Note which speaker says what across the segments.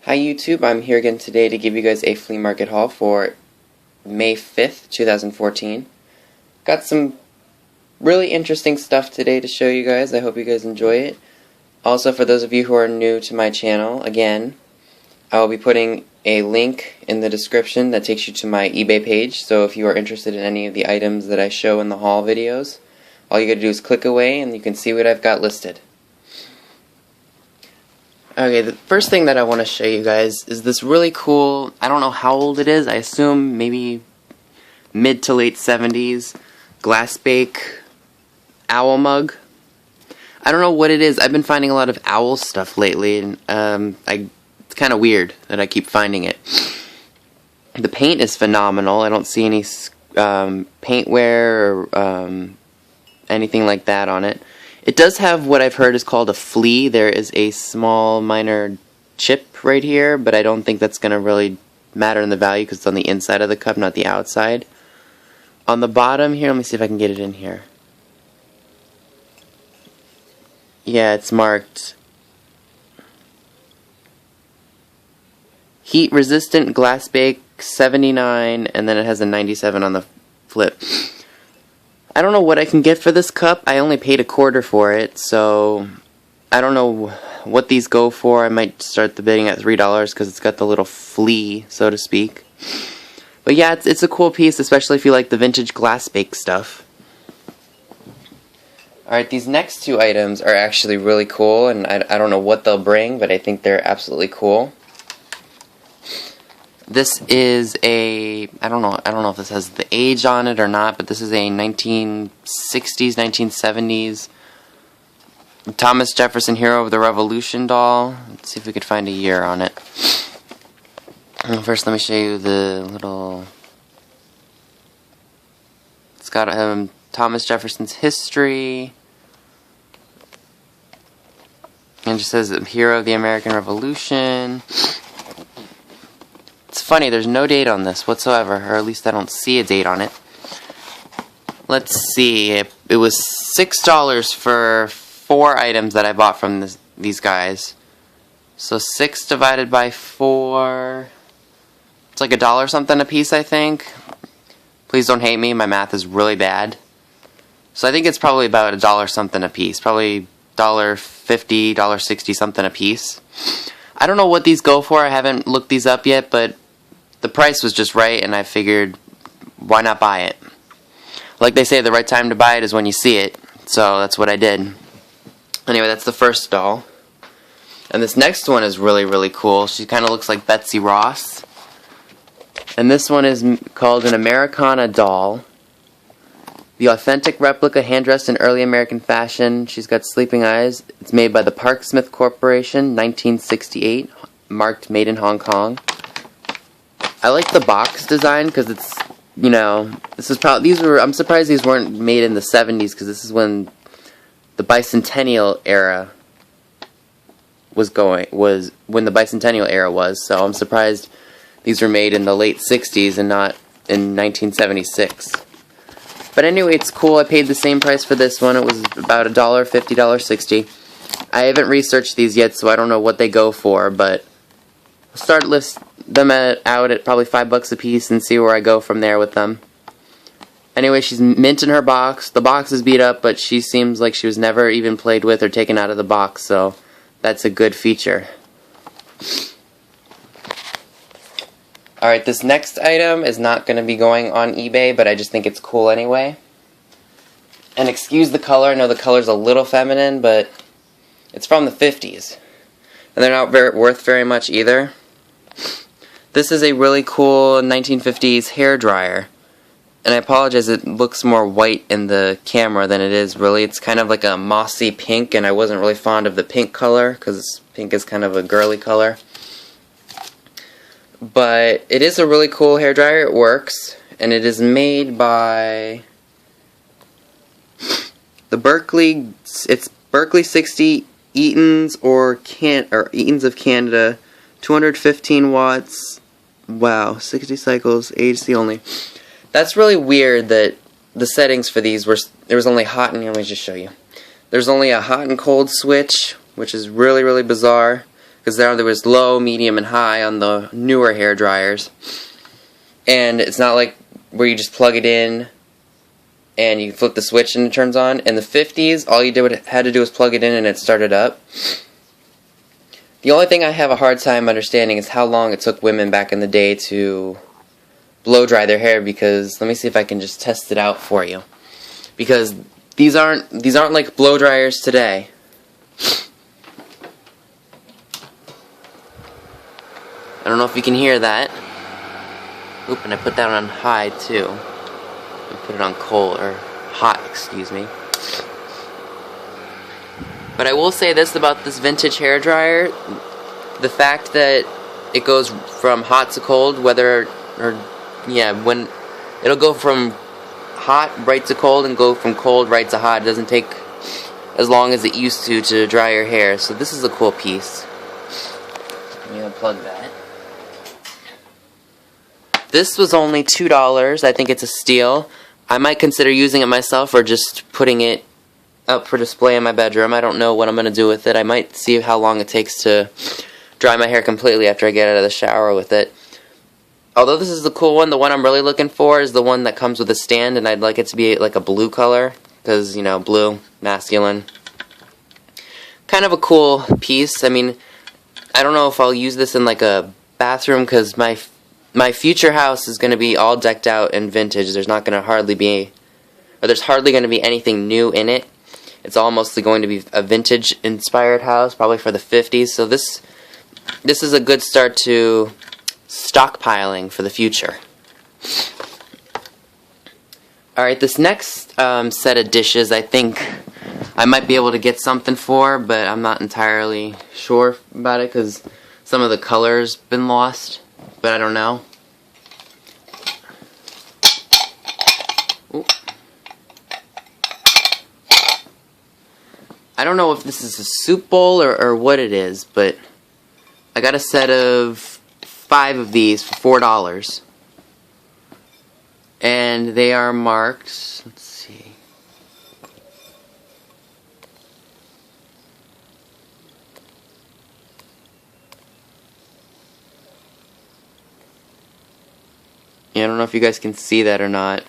Speaker 1: Hi YouTube, I'm here again today to give you guys a flea market haul for May 5th, 2014. Got some really interesting stuff today to show you guys. I hope you guys enjoy it. Also, for those of you who are new to my channel, again, I will be putting a link in the description that takes you to my eBay page. So if you are interested in any of the items that I show in the haul videos, all you gotta do is click away and you can see what I've got listed. Okay, the first thing that I want to show you guys is this really cool, I don't know how old it is, I assume maybe mid to late 70s, glass bake owl mug. I don't know what it is. I've been finding a lot of owl stuff lately, and it's kind of weird that I keep finding it. The paint is phenomenal. I don't see any paint wear or anything like that on it. It does have what I've heard is called a flea. There is a small minor chip right here, but I don't think that's going to really matter in the value because it's on the inside of the cup, not the outside. On the bottom here, let me see if I can get it in here. Yeah, it's marked heat resistant glass bake 79, and then it has a 97 on the flip. I don't know what I can get for this cup. I only paid $1/4 for it, so I don't know what these go for. I might start the bidding at $3 because it's got the little flea, so to speak. But yeah, it's a cool piece, especially if you like the vintage glass bake stuff. Alright, these next two items are actually really cool, and I don't know what they'll bring, but I think they're absolutely cool. This is a, I don't know if this has the age on it or not, but this is a 1960s, 1970s Thomas Jefferson Hero of the Revolution doll. Let's see if we could find a year on it. First, let me show you the little, it's got Thomas Jefferson's history, and it just says Hero of the American Revolution. It's funny, there's no date on this whatsoever, or at least I don't see a date on it. Let's see, it was $6 for 4 items that I bought from these guys. So 6 divided by 4, it's like $1 something a piece, I think. Please don't hate me, my math is really bad. So I think it's probably about $1 something a piece, probably $1.50, $1.60 something a piece. I don't know what these go for, I haven't looked these up yet, but the price was just right, and I figured, why not buy it? Like they say, the right time to buy it is when you see it, so that's what I did. Anyway, that's the first doll. And this next one is really, really cool. She kind of looks like Betsy Ross. And this one is called an Americana doll. The authentic replica, hand-dressed in early American fashion. She's got sleeping eyes. It's made by the Park Smith Corporation, 1968, marked made in Hong Kong. I like the box design because it's, you know, this is probably, I'm surprised these weren't made in the 70s because this is when the bicentennial era was when the bicentennial era was, so I'm surprised these were made in the late 60s and not in 1976. But anyway, it's cool. I paid the same price for this one. It was about $1.50, $1.60. I haven't researched these yet, so I don't know what they go for, but I'll start list them out at probably $5 a piece and see where I go from there with them. Anyway, she's mint in her box. The box is beat up, but she seems like she was never even played with or taken out of the box, so that's a good feature. Alright, this next item is not going to be going on eBay, but I just think it's cool anyway. And excuse the color, I know the color's a little feminine, but it's from the 50s. And they're not worth very much either. This is a really cool 1950s hair dryer. And I apologize, it looks more white in the camera than it is really. It's kind of like a mossy pink, and I wasn't really fond of the pink color, because pink is kind of a girly color. But it is a really cool hair dryer. It works, and it is made by the Berkeley. It's Berkeley 60 Eaton's or Eaton's of Canada, 215 watts. Wow, 60 cycles, AC only. That's really weird that the settings for these were, there was only hot and, let me just show you. There's only a hot and cold switch, which is really, really bizarre. because there was low, medium, and high on the newer hair dryers. And it's not like where you just plug it in and you flip the switch and it turns on. In the 50s, all you had to do was plug it in and it started up. The only thing I have a hard time understanding is how long it took women back in the day to blow dry their hair, because let me see if I can just test it out for you. Because these aren't like blow dryers today. I don't know if you can hear that. Oop, and I put that on high too. And put it on cold, or hot, excuse me. But I will say this about this vintage hair dryer: the fact that it goes from hot to cold, when it'll go from hot right to cold and go from cold right to hot. It doesn't take as long as it used to dry your hair. So this is a cool piece. Let me unplug that. This was only $2. I think it's a steal. I might consider using it myself or just putting it up for display in my bedroom. I don't know what I'm going to do with it. I might see how long it takes to dry my hair completely after I get out of the shower with it. Although this is the cool one, the one I'm really looking for is the one that comes with a stand, and I'd like it to be like a blue color, because, you know, blue, masculine. Kind of a cool piece. I mean, I don't know if I'll use this in like a bathroom, because my future house is going to be all decked out in vintage. There's hardly going to be anything new in it. It's all mostly going to be a vintage inspired house, probably for the 50s. So this is a good start to stockpiling for the future. Alright, this next set of dishes I think I might be able to get something for, but I'm not entirely sure about it because some of the color's been lost, but I don't know. Ooh. I don't know if this is a soup bowl or what it is, but I got a set of 5 of these for $4. And they are marked, let's see. Yeah, I don't know if you guys can see that or not.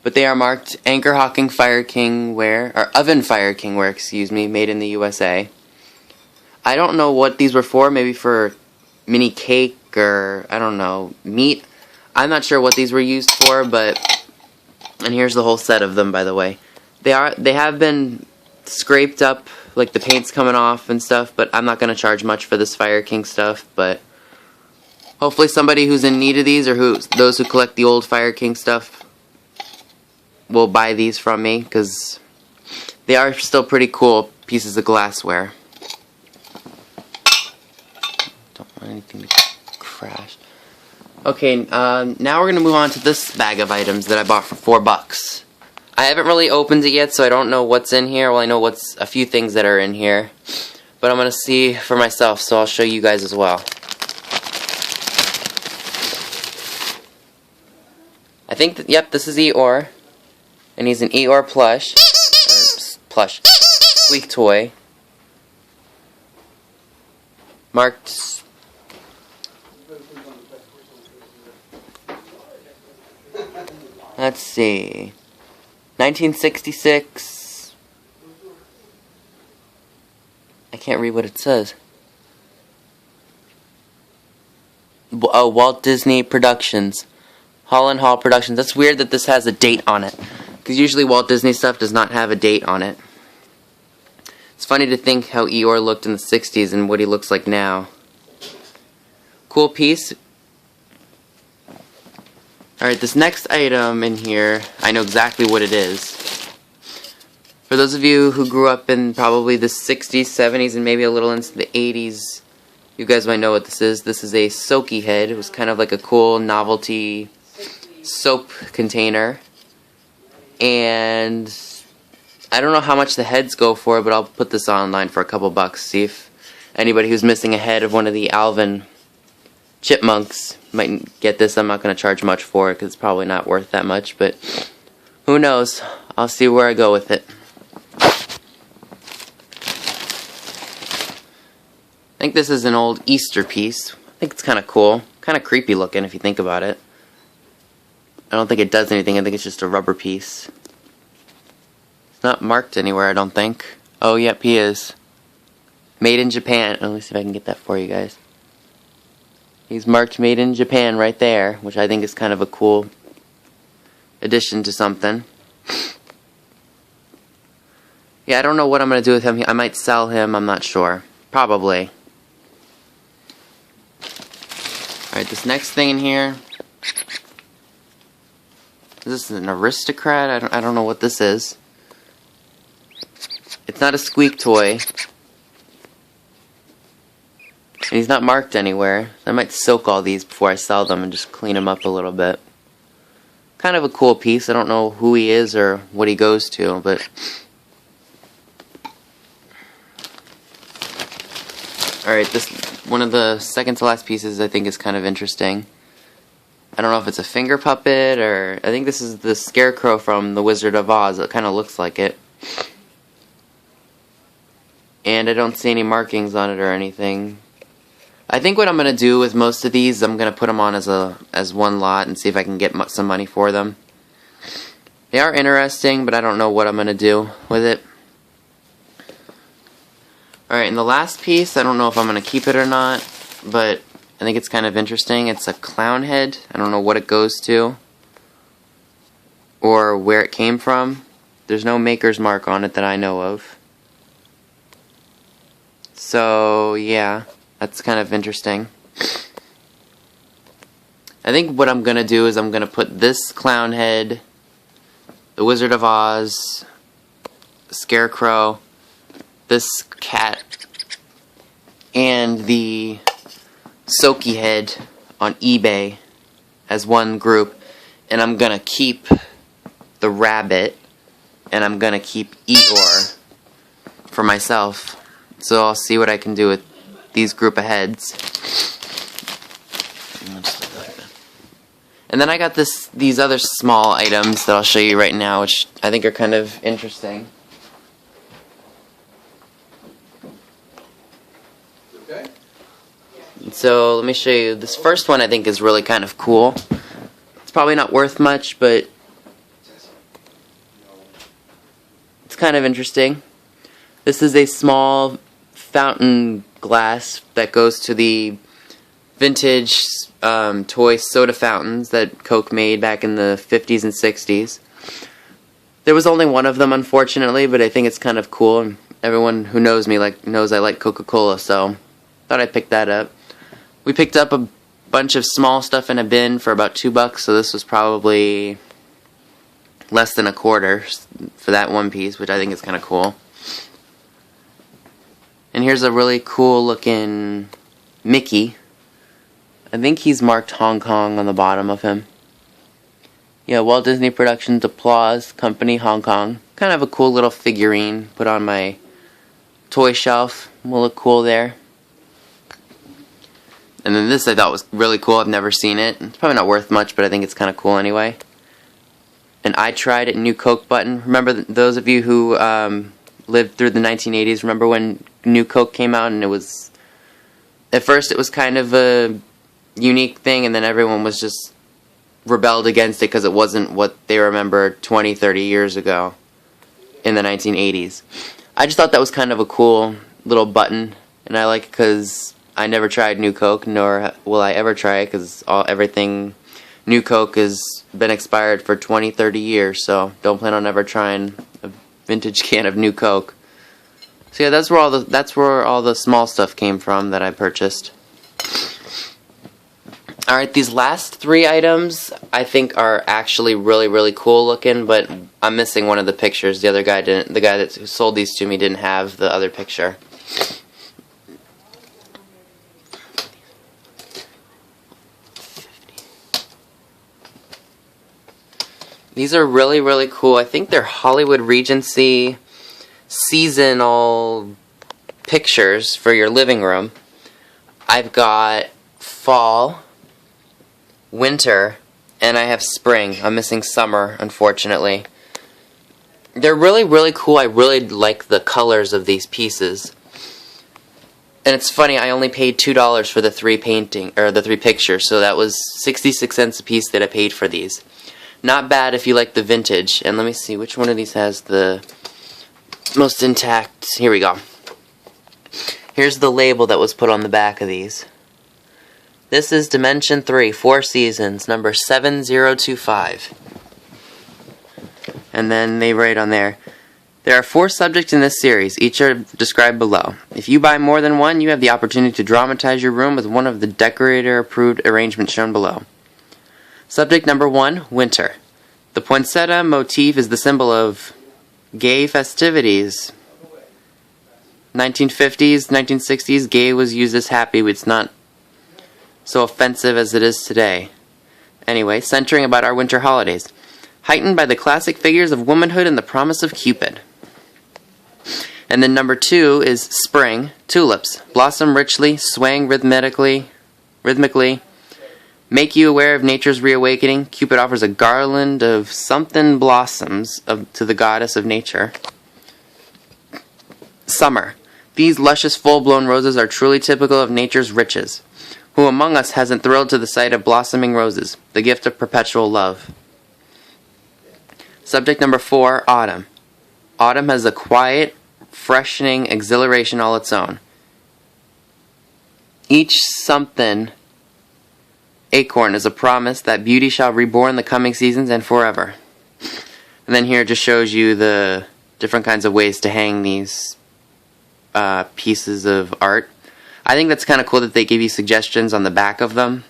Speaker 1: But they are marked Anchor Hawking Fire King ware, or Oven Fire King ware, excuse me, made in the USA. I don't know what these were for, maybe for mini cake or, I don't know, meat. I'm not sure what these were used for, but, and here's the whole set of them, by the way. They have been scraped up, like the paint's coming off and stuff, but I'm not going to charge much for this Fire King stuff, but hopefully somebody who's in need of these, or those who collect the old Fire King stuff, will buy these from me, because they are still pretty cool pieces of glassware. Don't want anything to crash. Okay, now we're going to move on to this bag of items that I bought for $4. I haven't really opened it yet, so I don't know what's in here. Well, I know what's a few things that are in here, but I'm going to see for myself, so I'll show you guys as well. I think that, yep, this is Eeyore. And he's an Eeyore plush. Squeak toy. Marked. Let's see. 1966. I can't read what it says. Oh, Walt Disney Productions. Holland Hall Productions. That's weird that this has a date on it, because usually Walt Disney stuff does not have a date on it. It's funny to think how Eeyore looked in the 60s and what he looks like now. Cool piece. Alright, this next item in here, I know exactly what it is. For those of you who grew up in probably the 60s, 70s, and maybe a little into the 80s, you guys might know what this is. This is a Soaky head. It was kind of like a cool novelty soap container. And I don't know how much the heads go for, but I'll put this online for a couple bucks. See if anybody who's missing a head of one of the Alvin chipmunks might get this. I'm not going to charge much for it because it's probably not worth that much, but who knows? I'll see where I go with it. think this is an old Easter piece. I think it's kind of cool. Kind of creepy looking if you think about it. I don't think it does anything. I think it's just a rubber piece. It's not marked anywhere, I don't think. Oh, yep, he is. Made in Japan. Let me see if I can get that for you guys. He's marked Made in Japan right there, which I think is kind of a cool addition to something. Yeah, I don't know what I'm going to do with him. I might sell him, I'm not sure. Probably. Alright, this next thing in here. Is this an aristocrat? I don't know what this is. It's not a squeak toy. And he's not marked anywhere. I might soak all these before I sell them and just clean them up a little bit. Kind of a cool piece. I don't know who he is or what he goes to, but... Alright, this one of the second to last pieces I think is kind of interesting. I don't know if it's a finger puppet or... I think this is the scarecrow from The Wizard of Oz. It kind of looks like it. And I don't see any markings on it or anything. I think what I'm going to do with most of these, I'm going to put them on as one lot and see if I can get some money for them. They are interesting, but I don't know what I'm going to do with it. Alright, and the last piece, I don't know if I'm going to keep it or not, but I think it's kind of interesting. It's a clown head. I don't know what it goes to or where it came from. There's no maker's mark on it that I know of. So, yeah, that's kind of interesting. I think what I'm going to do is I'm going to put this clown head, the Wizard of Oz, Scarecrow, this cat, and the Soaky head on eBay as one group. And I'm going to keep the rabbit, and I'm going to keep Eeyore for myself. So I'll see what I can do with these group of heads. And then I got these other small items that I'll show you right now, which I think are kind of interesting.
Speaker 2: Okay.
Speaker 1: So let me show you. This first one I think is really kind of cool. It's probably not worth much, but it's kind of interesting. This is a small fountain glass that goes to the vintage toy soda fountains that Coke made back in the 50s and 60s. There was only one of them, unfortunately, but I think it's kind of cool. And everyone who knows me knows I like Coca-Cola, so thought I'd pick that up. We picked up a bunch of small stuff in a bin for about $2, so this was probably less than a quarter for that one piece, which I think is kind of cool. And here's a really cool looking Mickey. I think he's marked Hong Kong on the bottom of him. Yeah, Walt Disney Productions Applause Company, Hong Kong. Kind of a cool little figurine. Put on my toy shelf. Will look cool there. And then this I thought was really cool. I've never seen it. It's probably not worth much, but I think it's kind of cool anyway. An I Tried It New Coke button. Remember those of you who lived through the 1980s, remember when New Coke came out and it was... At first it was kind of a unique thing, and then everyone was just rebelled against it because it wasn't what they remember 20, 30 years ago in the 1980s. I just thought that was kind of a cool little button, and I like it because I never tried New Coke, nor will I ever try it, because everything New Coke has been expired for 20, 30 years, so don't plan on ever trying a vintage can of New Coke. So yeah, that's where all the small stuff came from that I purchased. Alright, these last three items I think are actually really, really cool looking, but I'm missing one of the pictures. The other guy didn't. The guy that sold these to me didn't have the other picture. These are really, really cool. I think they're Hollywood Regency seasonal pictures for your living room. I've got fall, winter, and I have spring. I'm missing summer, unfortunately. They're really, really cool. I really like the colors of these pieces. And it's funny, I only paid $2 for the 3 pictures, so that was 66 cents a piece that I paid for these. Not bad if you like the vintage. And let me see, which one of these has the most intact? Here we go. Here's the label that was put on the back of these. This is Dimension 3, 4 Seasons, number 7025. And then they write on there, there are 4 subjects in this series, each are described below. If you buy more than one, you have the opportunity to dramatize your room with one of the decorator-approved arrangements shown below. Subject number 1, winter. The poinsettia motif is the symbol of gay festivities. 1950s, 1960s, gay was used as happy, but it's not so offensive as it is today. Anyway, centering about our winter holidays. Heightened by the classic figures of womanhood and the promise of Cupid. And then number 2 is spring, tulips. Blossom richly, swaying rhythmically. Make you aware of nature's reawakening. Cupid offers a garland of something blossoms to the goddess of nature. Summer. These luscious full-blown roses are truly typical of nature's riches. Who among us hasn't thrilled to the sight of blossoming roses, the gift of perpetual love? Subject number 4, autumn. Autumn has a quiet, freshening exhilaration all its own. Each something acorn is a promise that beauty shall reborn the coming seasons and forever. And then here it just shows you the different kinds of ways to hang these pieces of art. I think that's kind of cool that they give you suggestions on the back of them.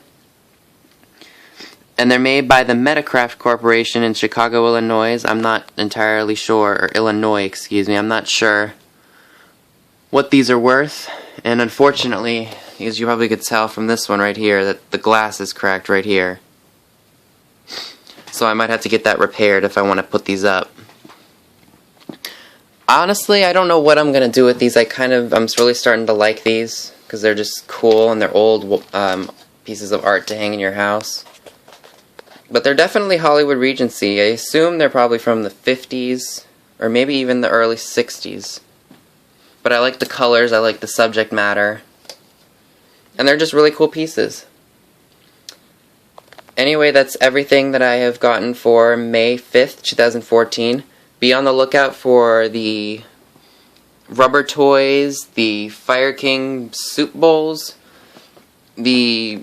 Speaker 1: And they're made by the Metacraft Corporation in Chicago, Illinois. I'm not entirely sure, or Illinois, excuse me. I'm not sure what these are worth. And unfortunately, as you probably could tell from this one right here, that the glass is cracked right here. So I might have to get that repaired if I want to put these up. Honestly, I don't know what I'm going to do with these. I'm really starting to like these because they're just cool and they're old pieces of art to hang in your house. But they're definitely Hollywood Regency. I assume they're probably from the 50s or maybe even the early 60s. But I like the colors, I like the subject matter. And they're just really cool pieces. Anyway, that's everything that I have gotten for May 5th, 2014. Be on the lookout for the rubber toys, the Fire King soup bowls, the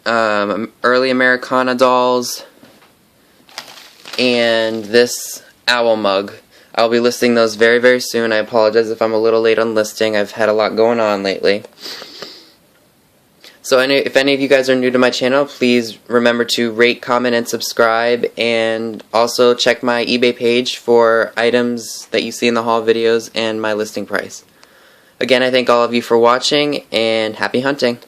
Speaker 1: early Americana dolls, and this owl mug. I'll be listing those very, very soon. I apologize if I'm a little late on listing. I've had a lot going on lately. So if any of you guys are new to my channel, please remember to rate, comment, and subscribe. And also check my eBay page for items that you see in the haul videos and my listing price. Again, I thank all of you for watching, and happy hunting.